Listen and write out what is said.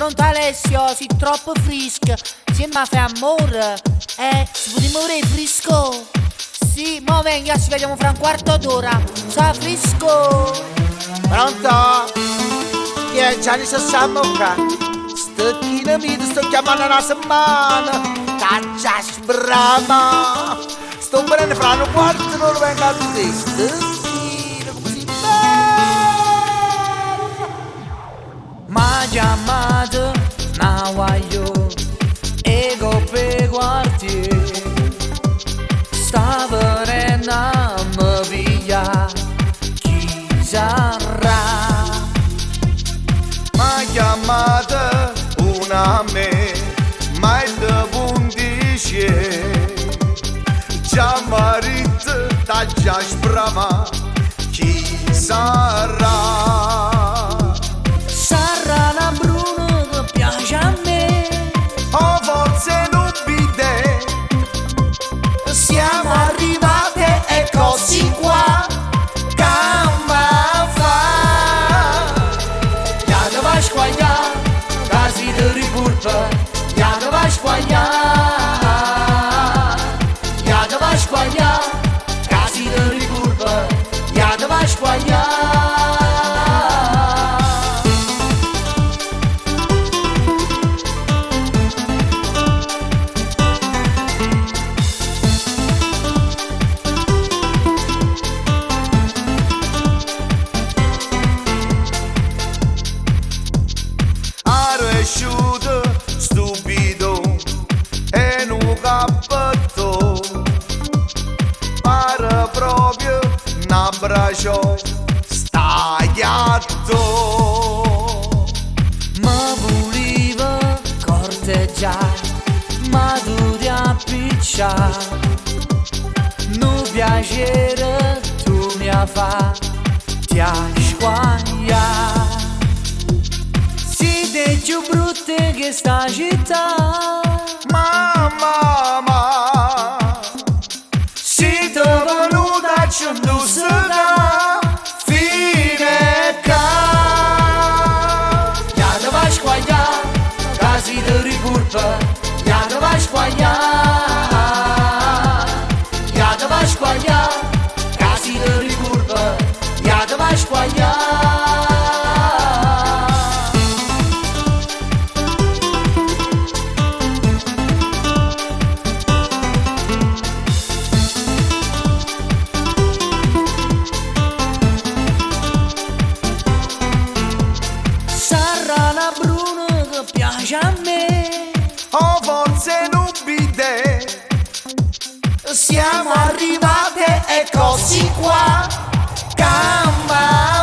pronto Alessio, sei troppo fresco. Se mi fai amore, si può morire fresco. Sì, mo venga, ci vediamo fra un quarto d'ora. Ciao fresco. Pronto? Chi è Gianni Sassamocca? Stacchina mi sto chiamando una settimana. Caccia sbrama. Sto venendo fra un quarto d'ora, venga a questo. Ma chiamato una guaglio e coppe quartier. Sta venendo a mi piglia, chi sarà? Ma chiamata una a me, ma è da pundice. Già marito, t'ha già sprama, chi sarà? Sarà una Bruno che piace a me. O forse non vide. Siamo arrivate e così qua. Camma fa. Ya te vai squagliare, casi di ricurpa. Ya te vai squagliare. Ya te vai squagliare, casi di ricurpa. Ya te vai squagliare. Cresciuto stupido e non cappotto, pare proprio un abbraccio stagliato. Ma voleva corteggiare, ma tu ti appicciare. Non piacere tu mi fa, ti squaglia. Siete più brutte che sta città. Mamma, Siete venuta a ciondusera. fine ca. Ya te vai squagliare, casi di ricurpa. Ya te vai squagliare. Ya te vai squagliare, casi di ricurpa. Ya te vai squagliare. Sarà una Bruno che piace a me. O forse non vide. Siamo arrivate e così qua. Camma